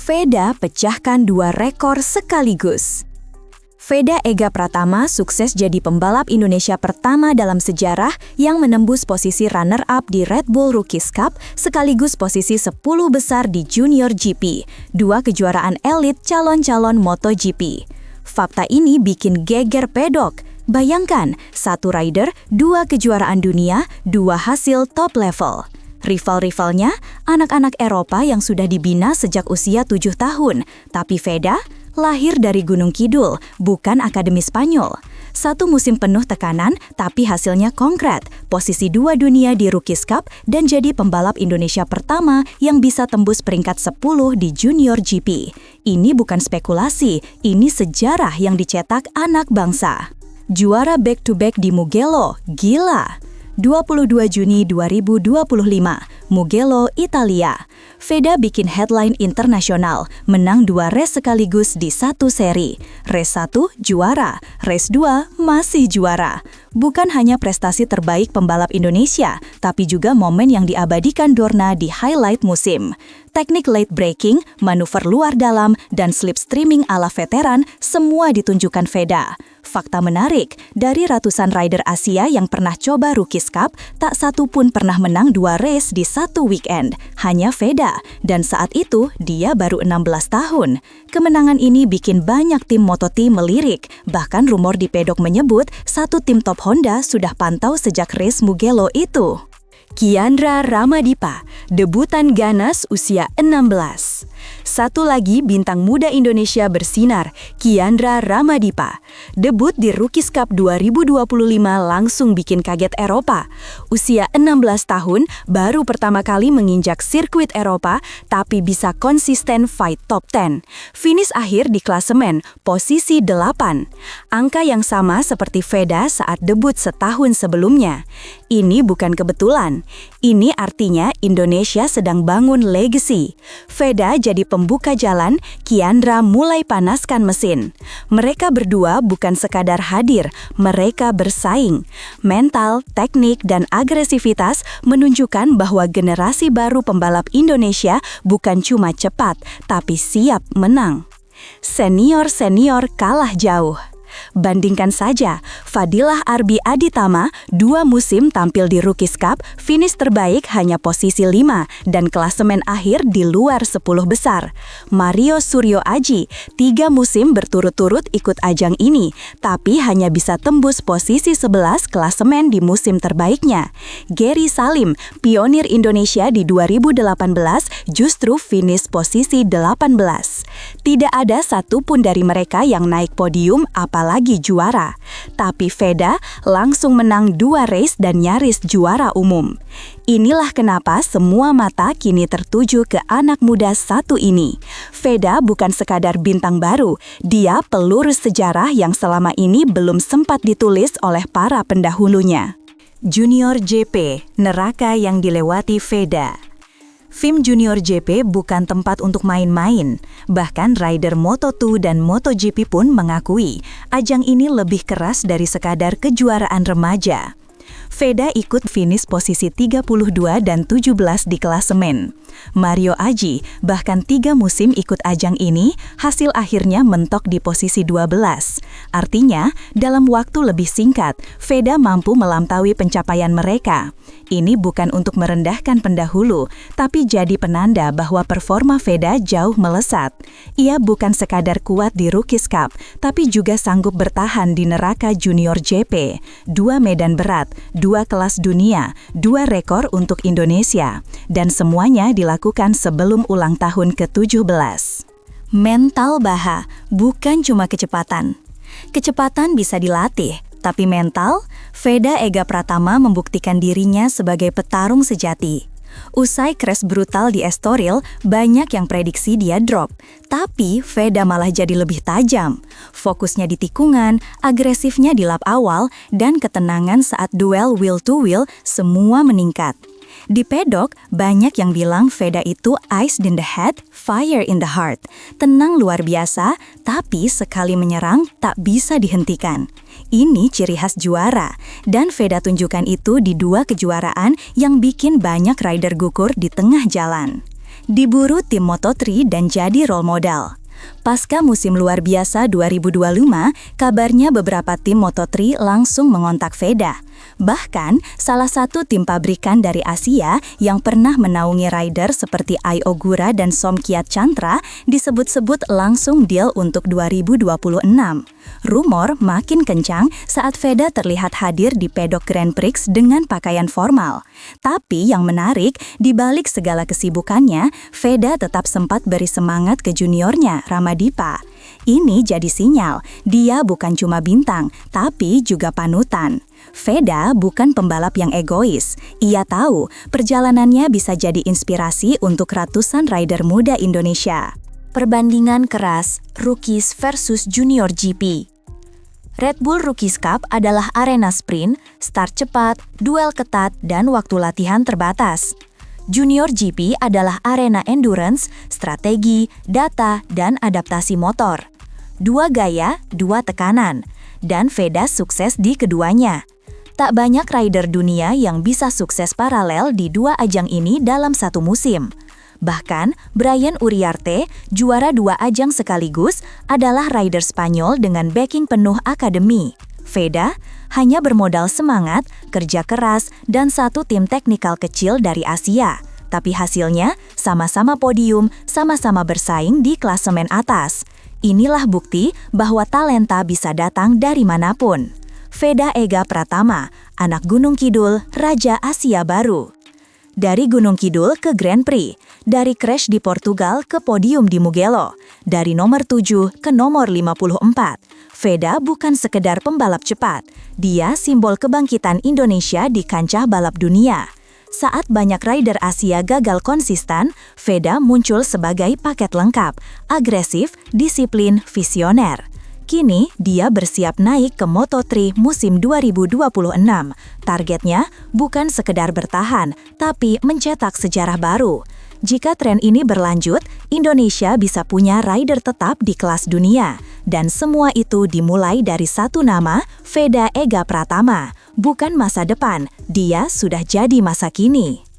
Veda pecahkan 2 rekor sekaligus. Veda Ega Pratama sukses jadi pembalap Indonesia pertama dalam sejarah yang menembus posisi runner-up di Red Bull Rookies Cup sekaligus posisi 10 besar di Junior GP, 2 kejuaraan elit calon-calon MotoGP. Fakta ini bikin geger pedok. Bayangkan, 1 rider, 2 kejuaraan dunia, 2 hasil top level. Rival-rivalnya, anak-anak Eropa yang sudah dibina sejak usia 7 tahun. Tapi Veda lahir dari Gunung Kidul, bukan Akademi Spanyol. 1 musim penuh tekanan, tapi hasilnya konkret. Posisi 2 dunia di Rookies Cup dan jadi pembalap Indonesia pertama yang bisa tembus peringkat 10 di Junior GP. Ini bukan spekulasi, ini sejarah yang dicetak anak bangsa. Juara back-to-back di Mugello, gila! 22 Juni 2025, Mugello, Italia. Veda bikin headline internasional, menang 2 race sekaligus di 1 seri. Race 1 juara, race 2 masih juara. Bukan hanya prestasi terbaik pembalap Indonesia, tapi juga momen yang diabadikan Dorna di highlight musim. Teknik late braking, manuver luar dalam, dan slipstreaming ala veteran semua ditunjukkan Veda. Fakta menarik, dari ratusan rider Asia yang pernah coba Rookies Cup, tak satu pun pernah menang 2 race di 1 weekend. Hanya Veda, dan saat itu dia baru 16 tahun. Kemenangan ini bikin banyak tim Moto2 melirik, bahkan rumor di pedok menyebut 1 tim top Honda sudah pantau sejak race Mugello itu. Kiandra Ramadipa, debutan ganas usia 16. Satu lagi bintang muda Indonesia bersinar, Kiandra Ramadipa. Debut di Rookies Cup 2025 langsung bikin kaget Eropa. Usia 16 tahun, baru pertama kali menginjak sirkuit Eropa, tapi bisa konsisten fight top 10. Finish akhir di klasemen, posisi 8. Angka yang sama seperti Veda saat debut setahun sebelumnya. Ini bukan kebetulan. Ini artinya Indonesia sedang bangun legacy. Veda jadi pembuka jalan, Kiandra mulai panaskan mesin. Mereka berdua bukan sekadar hadir, mereka bersaing. Mental, teknik, dan agresivitas menunjukkan bahwa generasi baru pembalap Indonesia bukan cuma cepat, tapi siap menang. Senior-senior kalah jauh. Bandingkan saja, Fadilah Arbi Aditama 2 musim tampil di Rookies Cup, finish terbaik hanya posisi 5 dan klasemen akhir di luar 10 besar. Mario Suryo Aji 3 musim berturut-turut ikut ajang ini, tapi hanya bisa tembus posisi 11 klasemen di musim terbaiknya. Gary Salim, pionir Indonesia di 2018, justru finish posisi 18. Tidak ada satupun dari mereka yang naik podium apalagi juara. Tapi Veda langsung menang 2 race dan nyaris juara umum. Inilah kenapa semua mata kini tertuju ke anak muda satu ini. Veda bukan sekadar bintang baru, dia pelurus sejarah yang selama ini belum sempat ditulis oleh para pendahulunya. Junior GP, neraka yang dilewati Veda. FIM Junior GP bukan tempat untuk main-main. Bahkan rider Moto2 dan MotoGP pun mengakui, ajang ini lebih keras dari sekadar kejuaraan remaja. Veda ikut finish posisi 32 dan 17 di klasemen. Mario Aji bahkan 3 musim ikut ajang ini, hasil akhirnya mentok di posisi 12. Artinya, dalam waktu lebih singkat, Veda mampu melampaui pencapaian mereka. Ini bukan untuk merendahkan pendahulu, tapi jadi penanda bahwa performa Veda jauh melesat. Ia bukan sekadar kuat di Rookies Cup, tapi juga sanggup bertahan di neraka Junior GP. 2 medan berat, 2 kelas dunia, 2 rekor untuk Indonesia. Dan semuanya dilakukan sebelum ulang tahun ke-17. Mental Baha, bukan cuma kecepatan. Kecepatan bisa dilatih, tapi mental, Veda Ega Pratama membuktikan dirinya sebagai petarung sejati. Usai crash brutal di Estoril, banyak yang prediksi dia drop. Tapi Veda malah jadi lebih tajam. Fokusnya di tikungan, agresifnya di lap awal, dan ketenangan saat duel wheel-to-wheel semua meningkat. Di pedok, banyak yang bilang Veda itu ice in the head, fire in the heart. Tenang luar biasa, tapi sekali menyerang tak bisa dihentikan. Ini ciri khas juara, dan Veda tunjukkan itu di 2 kejuaraan yang bikin banyak rider gugur di tengah jalan. Diburu tim Moto3 dan jadi role model. Pasca musim luar biasa 2025, kabarnya beberapa tim Moto3 langsung mengontak Veda. Bahkan, salah satu tim pabrikan dari Asia yang pernah menaungi rider seperti Ai Ogura dan Somkiat Chantra disebut-sebut langsung deal untuk 2026. Rumor makin kencang saat Veda terlihat hadir di pedok Grand Prix dengan pakaian formal. Tapi yang menarik, di balik segala kesibukannya, Veda tetap sempat beri semangat ke juniornya, Ramadipa. Ini jadi sinyal, dia bukan cuma bintang, tapi juga panutan. Veda bukan pembalap yang egois. Ia tahu perjalanannya bisa jadi inspirasi untuk ratusan rider muda Indonesia. Perbandingan keras, Rookies versus Junior GP. Red Bull Rookies Cup adalah arena sprint, start cepat, duel ketat, dan waktu latihan terbatas. Junior GP adalah arena endurance, strategi, data, dan adaptasi motor. Dua gaya, dua tekanan. Dan Veda sukses di keduanya. Tak banyak rider dunia yang bisa sukses paralel di dua ajang ini dalam satu musim. Bahkan, Brian Uriarte, juara dua ajang sekaligus, adalah rider Spanyol dengan backing penuh akademi. Veda hanya bermodal semangat, kerja keras, dan satu tim teknikal kecil dari Asia. Tapi hasilnya sama-sama podium, sama-sama bersaing di klasemen atas. Inilah bukti bahwa talenta bisa datang dari manapun. Veda Ega Pratama, anak Gunung Kidul, Raja Asia Baru. Dari Gunung Kidul ke Grand Prix, dari crash di Portugal ke podium di Mugello, dari nomor 7 ke nomor 54. Veda bukan sekedar pembalap cepat, dia simbol kebangkitan Indonesia di kancah balap dunia. Saat banyak rider Asia gagal konsisten, Veda muncul sebagai paket lengkap, agresif, disiplin, visioner. Kini, dia bersiap naik ke Moto3 musim 2026. Targetnya bukan sekedar bertahan, tapi mencetak sejarah baru. Jika tren ini berlanjut, Indonesia bisa punya rider tetap di kelas dunia. Dan semua itu dimulai dari satu nama, Veda Ega Pratama. Bukan masa depan, dia sudah jadi masa kini.